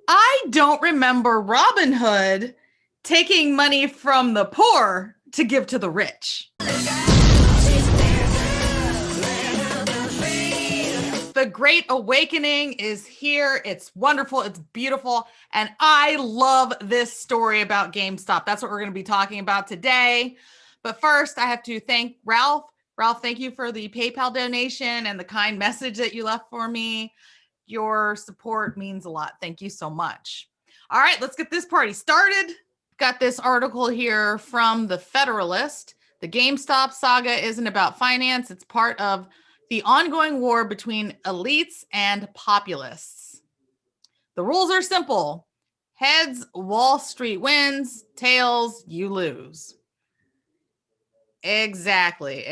I don't remember Robin Hood taking money from the poor to give to the rich. The Great Awakening is here. It's wonderful. It's beautiful. And I love this story about GameStop. That's what we're going to be talking about today. But first, I have to thank Ralph. Ralph, thank you for the PayPal donation and the kind message that you left for me. Your support means a lot. Thank you so much. All right, let's get this party started. Got this article here from the Federalist. The GameStop saga isn't about finance. It's part of the ongoing war between elites and populists. The rules are simple. Heads, Wall Street wins. Tails, you lose. Exactly.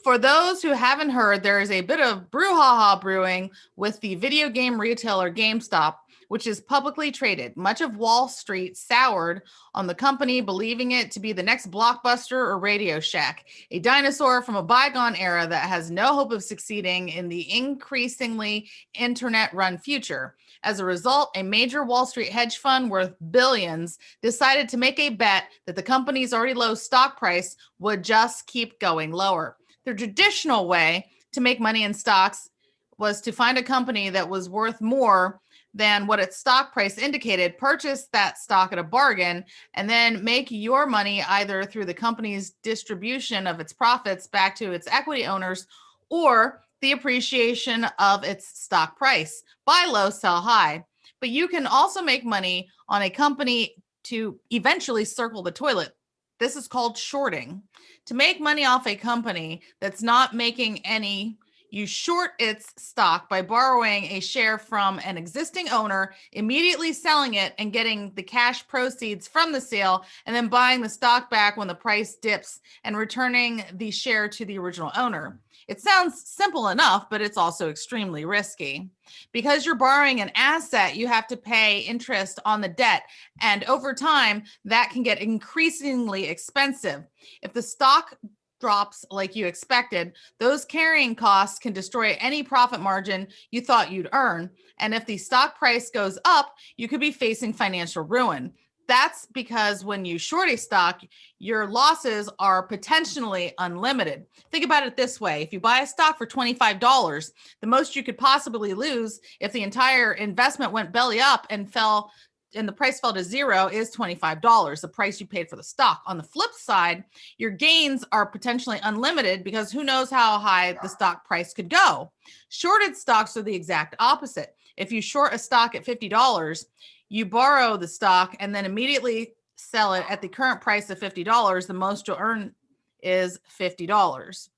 For those who haven't heard, there is a bit of brouhaha brewing with the video game retailer GameStop, which is publicly traded. Much of Wall Street soured on the company, believing it to be the next Blockbuster or Radio Shack, a dinosaur from a bygone era that has no hope of succeeding in the increasingly internet-run future. As a result, a major Wall Street hedge fund worth billions decided to make a bet that the company's already low stock price would just keep going lower. The traditional way to make money in stocks was to find a company that was worth more than what its stock price indicated, purchase that stock at a bargain, and then make your money either through the company's distribution of its profits back to its equity owners or the appreciation of its stock price. Buy low, sell high. But you can also make money on a company to eventually circle the toilet. This is called shorting. To make money off a company that's not making any, you short its stock by borrowing a share from an existing owner, immediately selling it and getting the cash proceeds from the sale, and then buying the stock back when the price dips and returning the share to the original owner. It sounds simple enough, but it's also extremely risky. Because you're borrowing an asset, you have to pay interest on the debt. And over time, that can get increasingly expensive. If the stock drops like you expected, those carrying costs can destroy any profit margin you thought you'd earn. And if the stock price goes up, you could be facing financial ruin. That's because when you short a stock, your losses are potentially unlimited. Think about it this way. If you buy a stock for $25, the most you could possibly lose if the entire investment went belly up and the price fell to zero is $25, the price you paid for the stock. On the flip side, your gains are potentially unlimited because who knows how high the stock price could go. Shorted stocks are the exact opposite. If you short a stock at $50, you borrow the stock and then immediately sell it at the current price of $50, the most you'll earn is $50.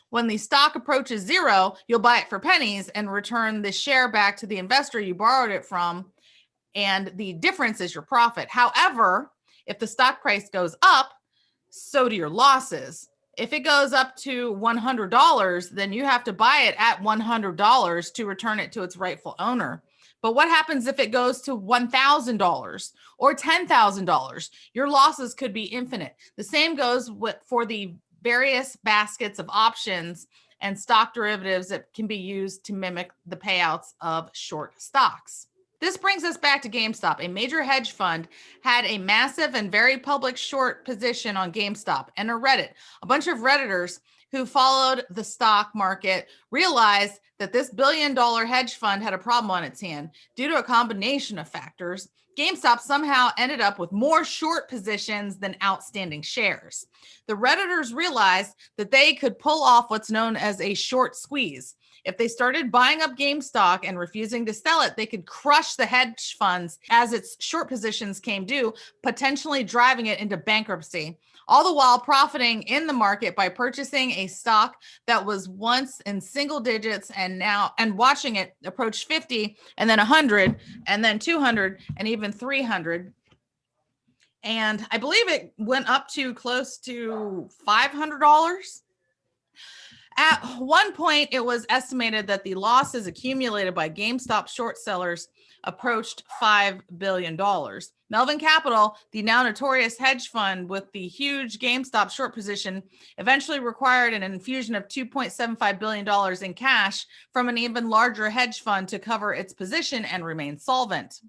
When the stock approaches zero, you'll buy it for pennies and return the share back to the investor you borrowed it from, and the difference is your profit. However, if the stock price goes up, so do your losses. If it goes up to $100, then you have to buy it at $100 to return it to its rightful owner. But what happens if it goes to $1,000 or $10,000? Your losses could be infinite. The same goes for the various baskets of options and stock derivatives that can be used to mimic the payouts of short stocks. This brings us back to GameStop. A major hedge fund had a massive and very public short position on GameStop and a Reddit. A bunch of Redditors who followed the stock market realized that this billion-dollar hedge fund had a problem on its hand. Due to a combination of factors, GameStop somehow ended up with more short positions than outstanding shares. The Redditors realized that they could pull off what's known as a short squeeze. If they started buying up GameStop and refusing to sell it, they could crush the hedge funds as its short positions came due, potentially driving it into bankruptcy, all the while profiting in the market by purchasing a stock that was once in single digits and watching it approach 50 and then 100 and then 200 and even 300. And I believe it went up to close to $500. At one point, it was estimated that the losses accumulated by GameStop short sellers approached $5 billion. Melvin Capital, the now notorious hedge fund with the huge GameStop short position, eventually required an infusion of $2.75 billion in cash from an even larger hedge fund to cover its position and remain solvent.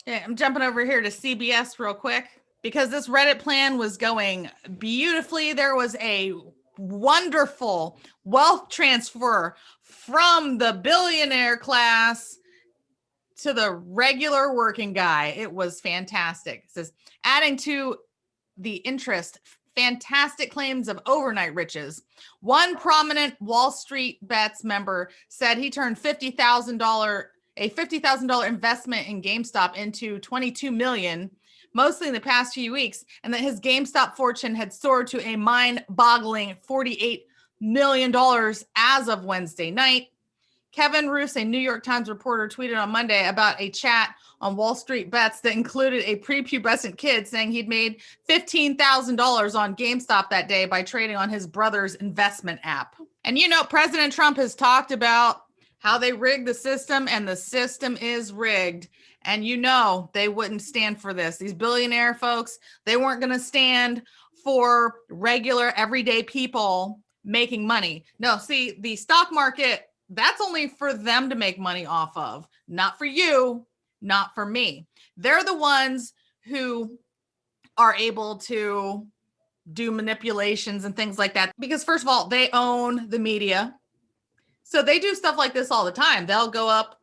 Okay, I'm jumping over here to CBS real quick because this Reddit plan was going beautifully. There was a wonderful wealth transfer from the billionaire class to the regular working guy. It was fantastic. It says, adding to the interest, fantastic claims of overnight riches. One prominent Wall Street Bets member said he turned a $50,000 investment in GameStop into $22 million, mostly in the past few weeks, and that his GameStop fortune had soared to a mind-boggling $48 million as of Wednesday night. Kevin Roos, a New York Times reporter, tweeted on Monday about a chat on Wall Street Bets that included a prepubescent kid saying he'd made $15,000 on GameStop that day by trading on his brother's investment app. And you know, President Trump has talked about how they rigged the system, and the system is rigged. And you know, they wouldn't stand for this. These billionaire folks, they weren't going to stand for regular, everyday people making money. No, see, the stock market, that's only for them to make money off of, not for you, not for me. They're the ones who are able to do manipulations and things like that. Because first of all, they own the media. So they do stuff like this all the time. They'll go up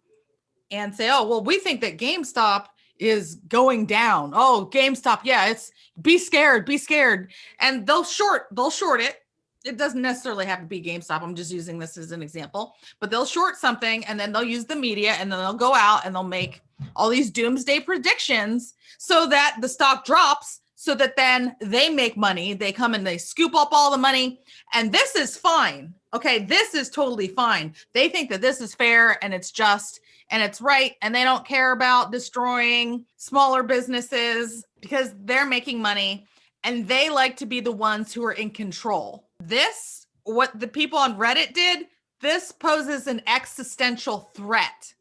and say, oh, well, we think that GameStop is going down. Oh, GameStop. Yeah, it's be scared. And they'll short it. It doesn't necessarily have to be GameStop. I'm just using this as an example, but they'll short something and then they'll use the media and then they'll go out and they'll make all these doomsday predictions so that the stock drops, so that then they make money. They come and they scoop up all the money, and this is fine. Okay, this is totally fine. They think that this is fair and it's just and it's right, and they don't care about destroying smaller businesses because they're making money and they like to be the ones who are in control. This, what the people on Reddit did, this poses an existential threat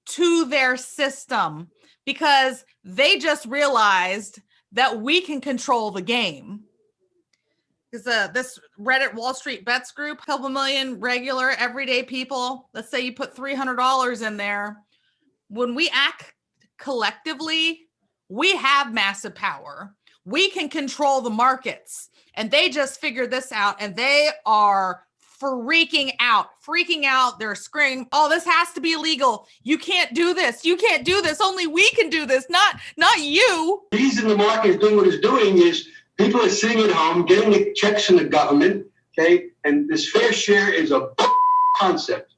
to their system because they just realized that we can control the game. Because this Reddit Wall Street Bets group, a couple million regular everyday people, let's say you put $300 in there. When we act collectively, we have massive power. We can control the markets. And they just figured this out, and they are freaking out. They're screaming, oh, this has to be illegal. You can't do this. Only we can do this, not you. The reason the market is doing what it's doing is people are sitting at home, getting the checks from the government, okay? And this fair share is a concept.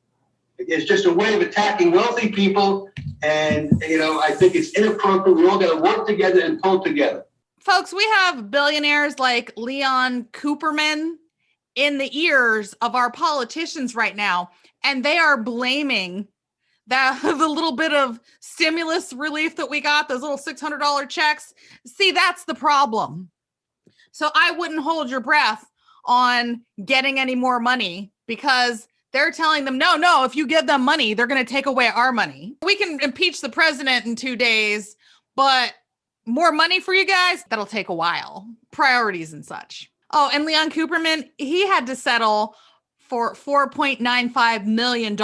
It's just a way of attacking wealthy people. And, you know, I think it's inappropriate. We all got to work together and pull together. Folks, we have billionaires like Leon Cooperman in the ears of our politicians right now, and they are blaming the little bit of stimulus relief that we got, those little $600 checks. See, that's the problem. So I wouldn't hold your breath on getting any more money because they're telling them, no, if you give them money, they're going to take away our money. We can impeach the president in 2 days, but more money for you guys, that'll take a while. Priorities and such. Oh, and Leon Cooperman, he had to settle for $4.95 million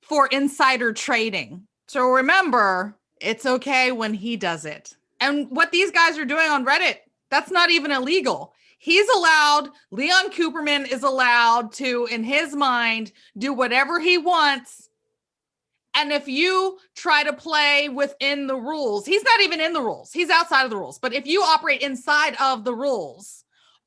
for insider trading. So remember, it's okay when he does it. And what these guys are doing on Reddit, that's not even illegal. Leon Cooperman is allowed to, in his mind, do whatever he wants. And if you try to play within the rules, he's not even in the rules. He's outside of the rules. But if you operate inside of the rules,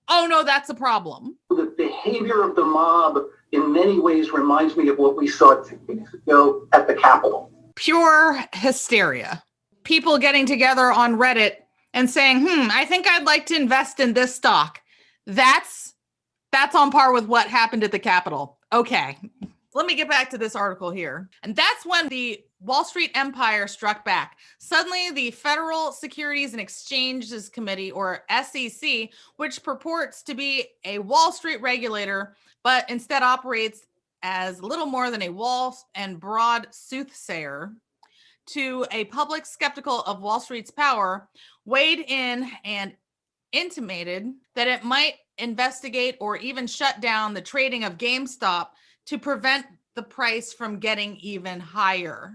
oh no, that's a problem. The behavior of the mob in many ways reminds me of what we saw 2 weeks ago at the Capitol. Pure hysteria. People getting together on Reddit and saying, I think I'd like to invest in this stock. That's on par with what happened at the Capitol. Okay. Let me get back to this article here. And that's when the Wall Street empire struck back. Suddenly, the Federal Securities and Exchanges Committee, or SEC, which purports to be a Wall Street regulator, but instead operates as little more than a wall and broad soothsayer to a public skeptical of Wall Street's power, weighed in and intimated that it might investigate or even shut down the trading of GameStop to prevent the price from getting even higher.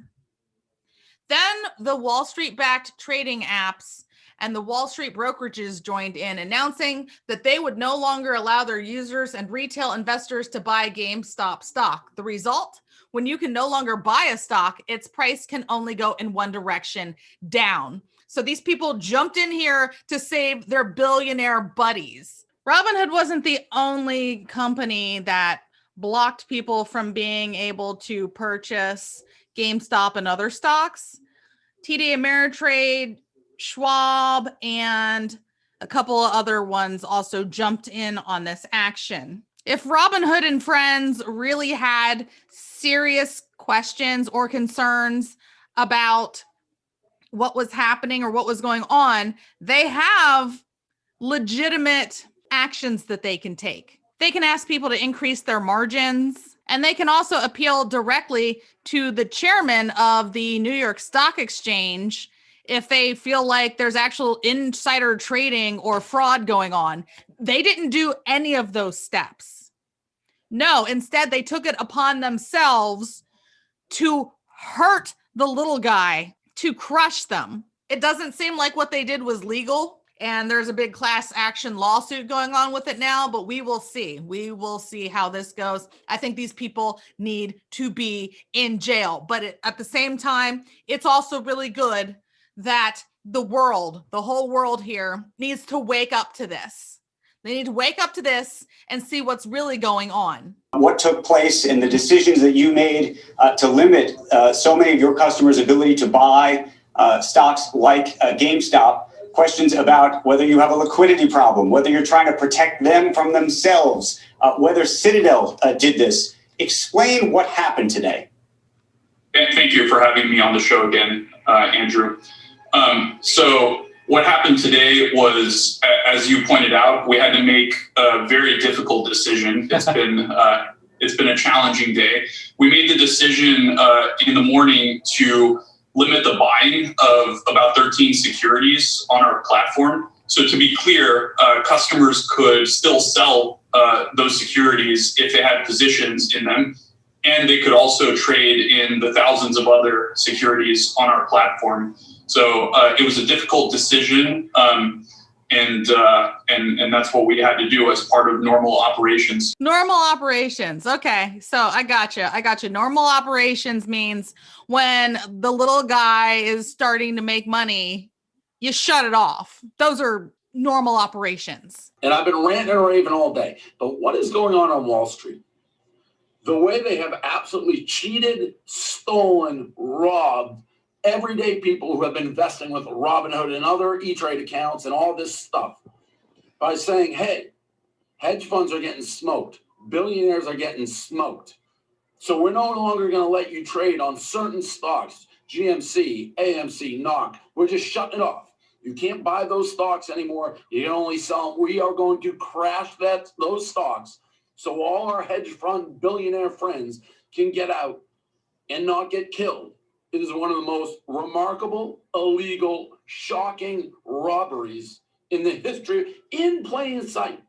Then the Wall Street-backed trading apps and the Wall Street brokerages joined in, announcing that they would no longer allow their users and retail investors to buy GameStop stock. The result? When you can no longer buy a stock, its price can only go in one direction, down. So these people jumped in here to save their billionaire buddies. Robinhood wasn't the only company that blocked people from being able to purchase GameStop and other stocks. TD Ameritrade, Schwab, and a couple of other ones also jumped in on this action. If Robinhood and friends really had serious questions or concerns about what was happening or what was going on, they have legitimate actions that they can take. They can ask people to increase their margins, and they can also appeal directly to the chairman of the New York Stock Exchange if they feel like there's actual insider trading or fraud going on. They didn't do any of those steps. No, instead, they took it upon themselves to hurt the little guy, to crush them. It doesn't seem like what they did was legal, and there's a big class action lawsuit going on with it now, but we will see. We will see how this goes. I think these people need to be in jail, but at the same time, it's also really good that the whole world here needs to wake up to this. They need to wake up to this and see what's really going on. What took place and the decisions that you made to limit so many of your customers' ability to buy stocks like GameStop, questions about whether you have a liquidity problem, whether you're trying to protect them from themselves, whether Citadel did this. Explain what happened today. Thank you for having me on the show again, Andrew. So what happened today was, as you pointed out, we had to make a very difficult decision. It's been a challenging day. We made the decision in the morning to limit the buying of about 13 securities on our platform. So to be clear, customers could still sell those securities if they had positions in them, and they could also trade in the thousands of other securities on our platform. So it was a difficult decision, and that's what we had to do as part of normal operations. Normal operations. Okay, so I got you. Normal operations means when the little guy is starting to make money, you shut it off. Those are normal operations. And I've been ranting and raving all day. But what is going on Wall Street? The way they have absolutely cheated, stolen, robbed everyday people who have been investing with Robinhood and other E-Trade accounts and all this stuff by saying, hey, hedge funds are getting smoked. Billionaires are getting smoked. So we're no longer going to let you trade on certain stocks, GMC, AMC, NOC. We're just shutting it off. You can't buy those stocks anymore. You can only sell them. We are going to crash those stocks so all our hedge fund billionaire friends can get out and not get killed. It is one of the most remarkable, illegal, shocking robberies in the history, in plain sight.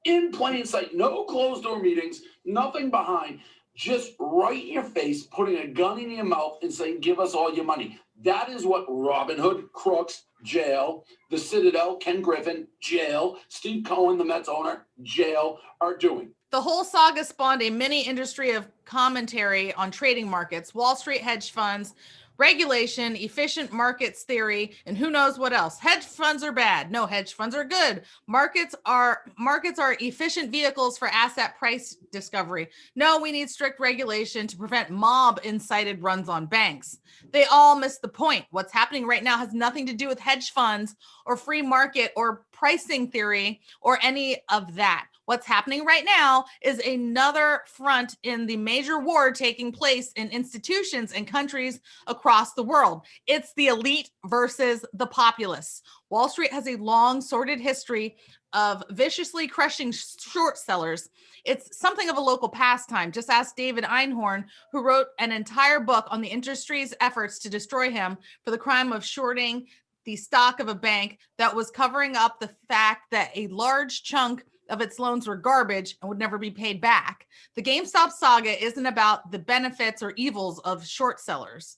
In plain sight. No closed door meetings, nothing behind. Just right in your face, putting a gun in your mouth and saying, give us all your money. That is what Robinhood, crooks, jail, the Citadel, Ken Griffin, jail, Steve Cohen, the Mets owner, jail, are doing. The whole saga spawned a mini industry of commentary on trading markets, Wall Street hedge funds, regulation, efficient markets theory, and who knows what else. Hedge funds are bad. No, hedge funds are good. Markets are efficient vehicles for asset price discovery. No, we need strict regulation to prevent mob incited runs on banks. They all miss the point. What's happening right now has nothing to do with hedge funds or free market or pricing theory or any of that. What's happening right now is another front in the major war taking place in institutions and countries across the world. It's the elite versus the populace. Wall Street has a long, sordid history of viciously crushing short sellers. It's something of a local pastime. Just ask David Einhorn, who wrote an entire book on the industry's efforts to destroy him for the crime of shorting the stock of a bank that was covering up the fact that a large chunk of its loans were garbage and would never be paid back. The GameStop saga isn't about the benefits or evils of short sellers.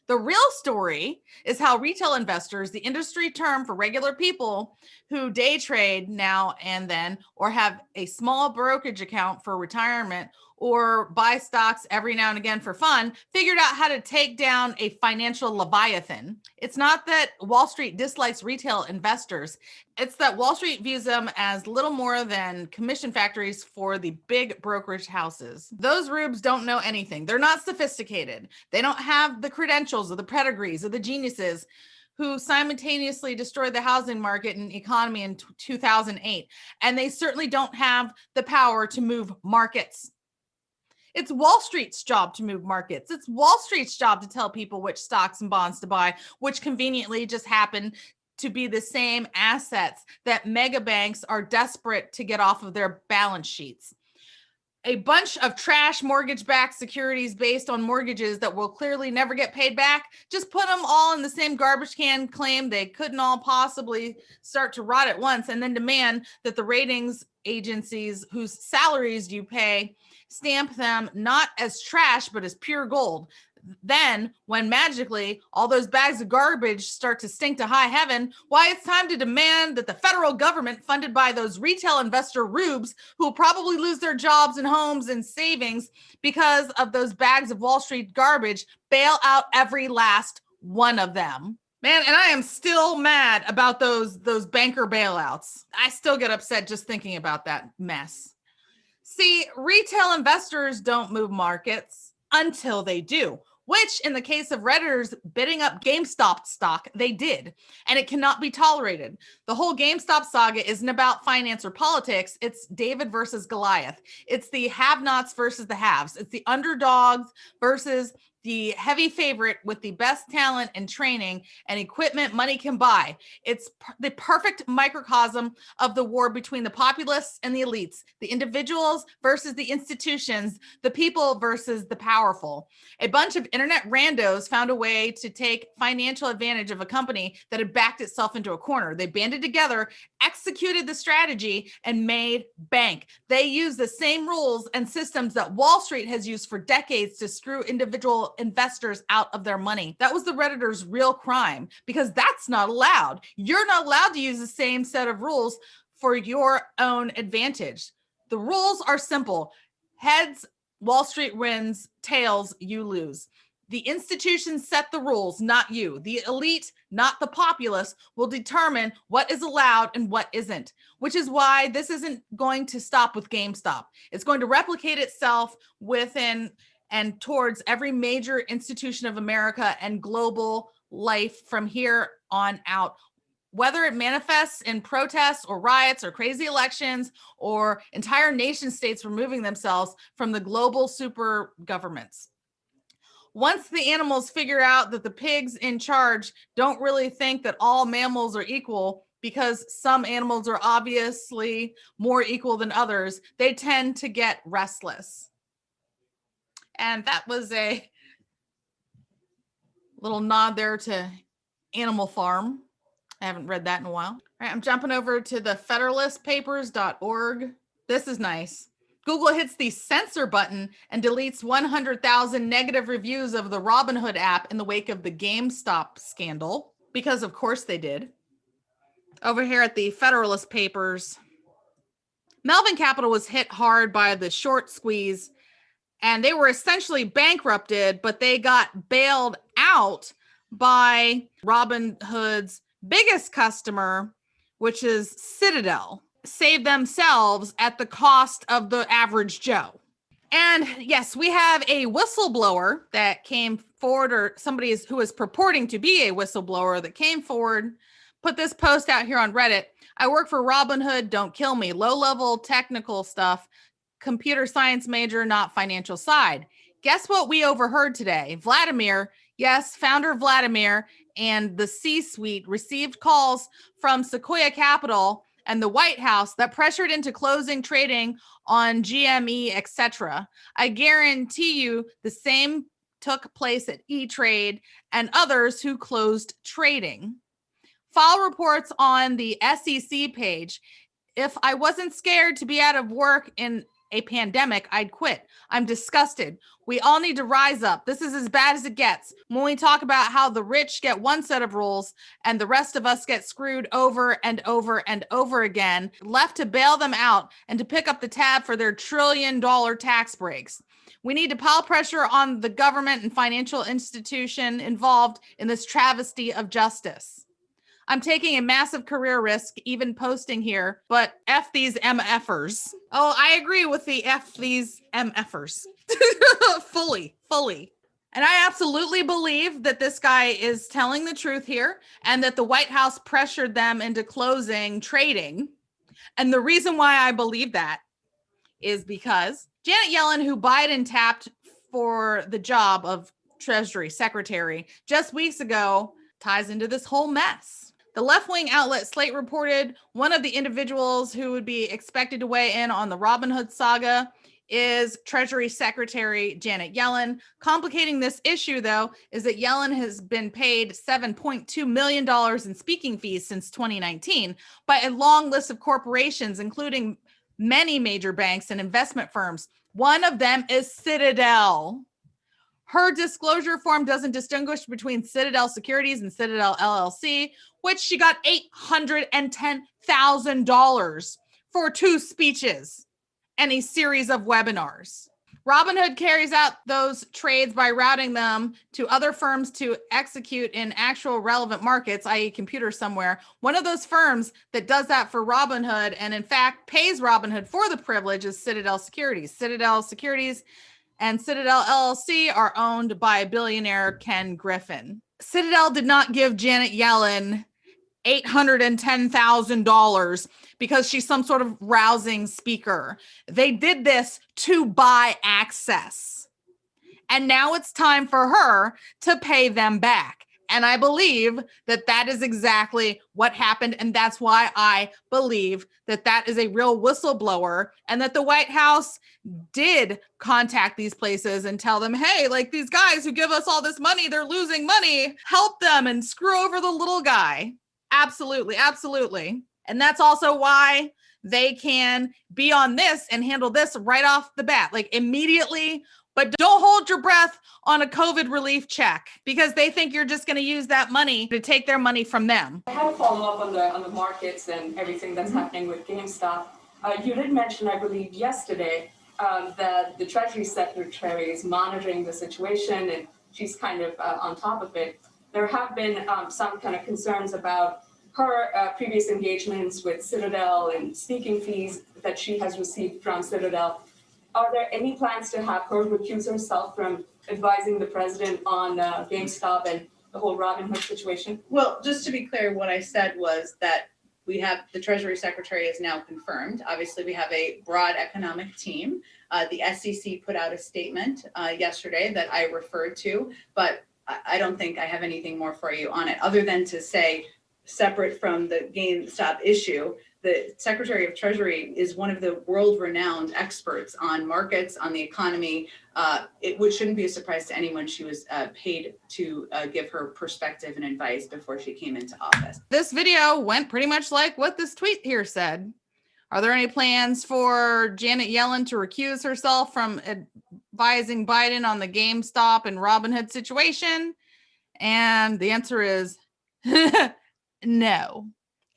The real story is how retail investors, the industry term for regular people who day trade now and then, or have a small brokerage account for retirement, or buy stocks every now and again for fun, figured out how to take down a financial leviathan. It's not that Wall Street dislikes retail investors. It's that Wall Street views them as little more than commission factories for the big brokerage houses. Those rubes don't know anything. They're not sophisticated. They don't have the credentials or the pedigrees or the geniuses who simultaneously destroyed the housing market and economy in 2008. And they certainly don't have the power to move markets. It's Wall Street's job to move markets. It's Wall Street's job to tell people which stocks and bonds to buy, which conveniently just happen to be the same assets that mega banks are desperate to get off of their balance sheets. A bunch of trash mortgage-backed securities based on mortgages that will clearly never get paid back. Just put them all in the same garbage can, claim they couldn't all possibly start to rot at once, and then demand that the ratings agencies whose salaries you pay stamp them not as trash, but as pure gold. Then, when magically all those bags of garbage start to stink to high heaven, why, it's time to demand that the federal government, funded by those retail investor rubes who will probably lose their jobs and homes and savings because of those bags of Wall Street garbage, bail out every last one of them. Man, and I am still mad about those banker bailouts. I still get upset just thinking about that mess. See, retail investors don't move markets until they do, which in the case of Redditors bidding up GameStop stock, they did, and it cannot be tolerated. The whole GameStop saga isn't about finance or politics. It's David versus Goliath. It's the have-nots versus the haves. It's the underdogs versus the heavy favorite with the best talent and training and equipment money can buy. It's the perfect microcosm of the war between the populists and the elites, the individuals versus the institutions, the people versus the powerful. A bunch of internet randos found a way to take financial advantage of a company that had backed itself into a corner. They banded together, executed the strategy, and made bank. They used the same rules and systems that Wall Street has used for decades to screw individual investors out of their money. That was the Redditors' real crime, because that's not allowed. You're not allowed to use the same set of rules for your own advantage. The rules are simple. Heads, Wall Street wins. Tails, you lose. The institutions set the rules, not you. The elite, not the populace, will determine what is allowed and what isn't, which is why this isn't going to stop with GameStop. It's going to replicate itself within and towards every major institution of America and global life from here on out. Whether it manifests in protests or riots or crazy elections or entire nation states removing themselves from the global super governments. Once the animals figure out that the pigs in charge don't really think that all mammals are equal, because some animals are obviously more equal than others, they tend to get restless. And that was a little nod there to Animal Farm. I haven't read that in a while. All right, I'm jumping over to the federalistpapers.org. This is nice. Google hits the censor button and deletes 100,000 negative reviews of the Robinhood app in the wake of the GameStop scandal, because of course they did. Over here at the Federalist Papers, Melvin Capital was hit hard by the short squeeze, and they were essentially bankrupted, but they got bailed out by Robinhood's biggest customer, which is Citadel, save themselves at the cost of the average Joe. And yes, we have a whistleblower that came forward, or somebody who is purporting to be a whistleblower that came forward, put this post out here on Reddit. I work for Robinhood, don't kill me. Low-level technical stuff, computer science major, not financial side. Guess what we overheard today? Vladimir, yes, founder Vladimir, and the C-suite received calls from Sequoia Capital and the White House that pressured into closing trading on GME, etc. I guarantee you the same took place at E-Trade and others who closed trading. File reports on the SEC page. If I wasn't scared to be out of work in a pandemic, I'd quit. I'm disgusted. We all need to rise up. This is as bad as it gets. When we talk about how the rich get one set of rules and the rest of us get screwed over and over and over again, left to bail them out and to pick up the tab for their $1 trillion tax breaks. We need to pile pressure on the government and financial institution involved in this travesty of justice. I'm taking a massive career risk, even posting here, but F these MFers. Oh, I agree with the F these MFers. fully. And I absolutely believe that this guy is telling the truth here and that the White House pressured them into closing trading. And the reason why I believe that is because Janet Yellen, who Biden tapped for the job of Treasury Secretary just weeks ago, ties into this whole mess. The left-wing outlet Slate reported one of the individuals who would be expected to weigh in on the Robinhood saga is Treasury Secretary Janet Yellen. Complicating this issue, though, is that Yellen has been paid $7.2 million in speaking fees since 2019 by a long list of corporations, including many major banks and investment firms. One of them is Citadel. Her disclosure form doesn't distinguish between Citadel Securities and Citadel LLC, which she got $810,000 for 2 speeches and a series of webinars. Robinhood carries out those trades by routing them to other firms to execute in actual relevant markets, i.e. computer somewhere. One of those firms that does that for Robinhood and in fact pays Robinhood for the privilege is Citadel Securities. Citadel Securities and Citadel LLC are owned by billionaire Ken Griffin. Citadel did not give Janet Yellen $810,000 because she's some sort of rousing speaker. They did this to buy access. And now it's time for her to pay them back. And I believe that that is exactly what happened. And that's why I believe that that is a real whistleblower and that the White House did contact these places and tell them, hey, like these guys who give us all this money, they're losing money. Help them and screw over the little guy. Absolutely. Absolutely. And that's also why they can be on this and handle this right off the bat, like immediately. But don't hold your breath on a COVID relief check because they think you're just going to use that money to take their money from them. I had a follow-up on the markets and everything that's happening with GameStop. You did mention, I believe, yesterday that the Treasury Secretary is monitoring the situation and she's kind of on top of it. There have been some kind of concerns about her previous engagements with Citadel and speaking fees that she has received from Citadel. Are there any plans to have her recuse herself from advising the president on GameStop and the whole Robinhood situation? Well, just to be clear, what I said was that we have the Treasury Secretary is now confirmed. Obviously, we have a broad economic team. The SEC put out a statement yesterday that I referred to, but I don't think I have anything more for you on it, other than to say, separate from the GameStop issue, the Secretary of Treasury is one of the world-renowned experts on markets, on the economy. Which shouldn't be a surprise to anyone. She was paid to give her perspective and advice before she came into office. This video went pretty much like what this tweet here said. Are there any plans for Janet Yellen to recuse herself from advising Biden on the GameStop and Robinhood situation? And the answer is no.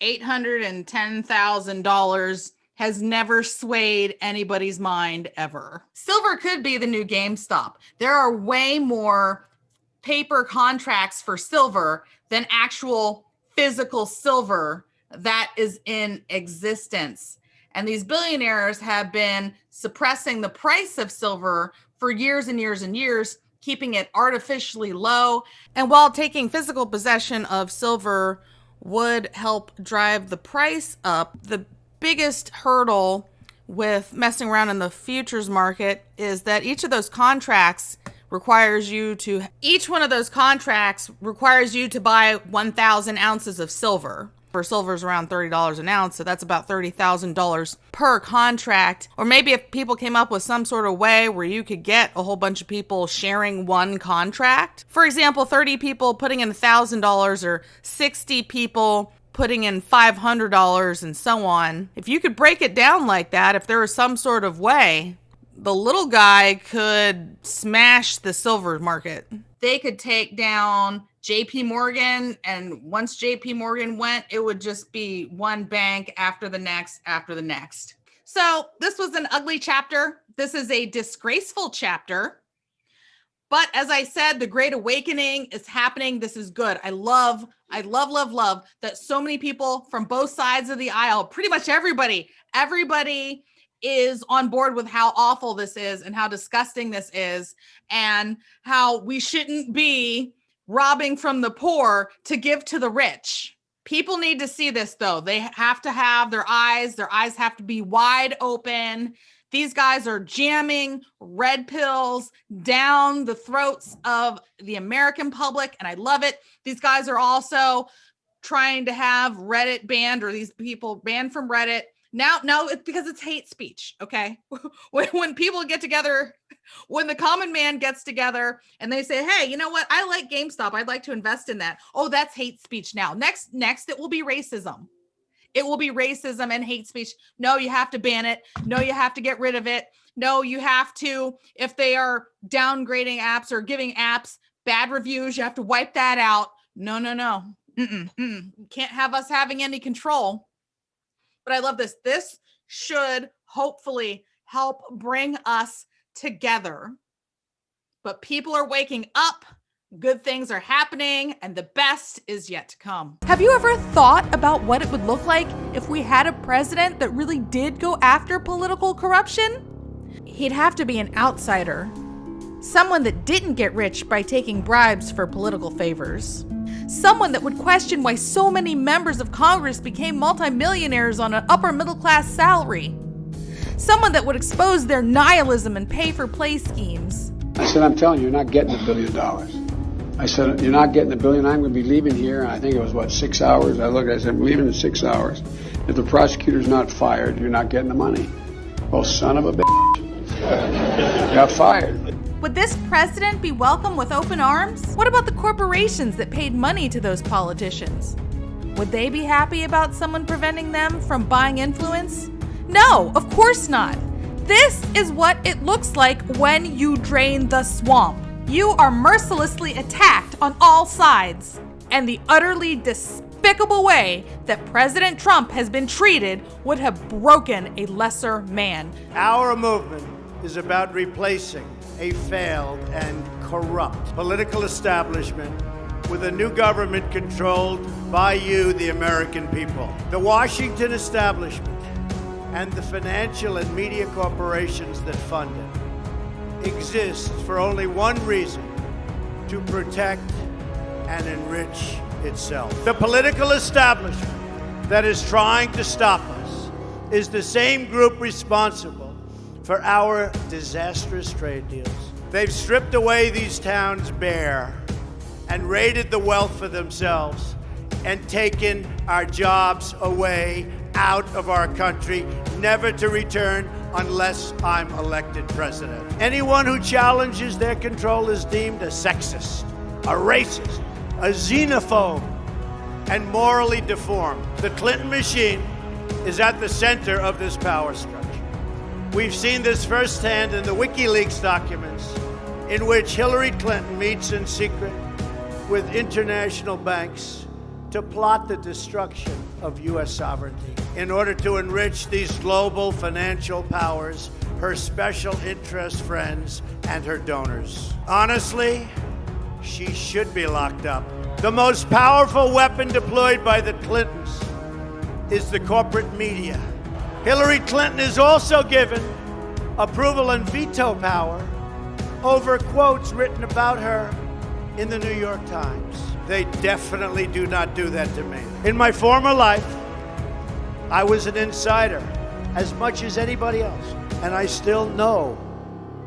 $810,000 has never swayed anybody's mind ever. Silver could be the new GameStop. There are way more paper contracts for silver than actual physical silver that is in existence. And these billionaires have been suppressing the price of silver for years and years and years, keeping it artificially low. And while taking physical possession of silver would help drive the price up, the biggest hurdle with messing around in the futures market is that each one of those contracts requires you to buy 1,000 ounces of silver. For silver is around $30 an ounce, so that's about $30,000 per contract. Or maybe if people came up with some sort of way where you could get a whole bunch of people sharing one contract. For example, 30 people putting in $1,000 or 60 people putting in $500 and so on. If you could break it down like that, if there was some sort of way, the little guy could smash the silver market. They could take down JP Morgan, and once JP Morgan went, it would just be one bank after the next after the next. So this was an ugly chapter. This is a disgraceful chapter. But as I said, the Great Awakening is happening. This is good. I love that so many people from both sides of the aisle, pretty much everybody is on board with how awful this is and how disgusting this is and how we shouldn't be robbing from the poor to give to the rich. People need to see this, though. They have to have their eyes have to be wide open. These guys are jamming red pills down the throats of the American public, and I love it. These guys are also trying to have Reddit banned, or these people banned from Reddit. Now, no, it's because it's hate speech, okay? When people get together, when the common man gets together and they say, hey, you know what? I like GameStop. I'd like to invest in that. Oh, that's hate speech now. Next, it will be racism. It will be racism and hate speech. No, you have to ban it. No, you have to get rid of it. No, you have to, if they are downgrading apps or giving apps bad reviews, you have to wipe that out. No. You can't have us having any control. But I love this. This should hopefully help bring us together. But people are waking up. Good things are happening, and the best is yet to come. Have you ever thought about what it would look like if we had a president that really did go after political corruption? He'd have to be an outsider. Someone that didn't get rich by taking bribes for political favors. Someone that would question why so many members of Congress became multimillionaires on an upper middle class salary. Someone that would expose their nihilism and pay for play schemes. I said, I'm telling you, you're not getting $1 billion. I said, you're not getting $1 billion. I'm going to be leaving here. And I think it was, 6 hours? I looked, I said, I'm leaving in 6 hours. If the prosecutor's not fired, you're not getting the money. Oh, son of a bitch. Got fired. Would this president be welcomed with open arms? What about the corporations that paid money to those politicians? Would they be happy about someone preventing them from buying influence? No, of course not. This is what it looks like when you drain the swamp. You are mercilessly attacked on all sides. And the utterly despicable way that President Trump has been treated would have broken a lesser man. Our movement is about replacing a failed and corrupt political establishment with a new government controlled by you, the American people. The Washington establishment and the financial and media corporations that fund it exist for only one reason: to protect and enrich itself. The political establishment that is trying to stop us is the same group responsible for our disastrous trade deals. They've stripped away these towns bare and raided the wealth for themselves and taken our jobs away out of our country, never to return unless I'm elected president. Anyone who challenges their control is deemed a sexist, a racist, a xenophobe, and morally deformed. The Clinton machine is at the center of this power structure. We've seen this firsthand in the WikiLeaks documents, in which Hillary Clinton meets in secret with international banks to plot the destruction of U.S. sovereignty in order to enrich these global financial powers, her special interest friends, and her donors. Honestly, She should be locked up. The most powerful weapon deployed by the Clintons is the corporate media. Hillary Clinton is also given approval and veto power over quotes written about her in the New York Times. They definitely do not do that to me. In my former life, I was an insider as much as anybody else, and I still know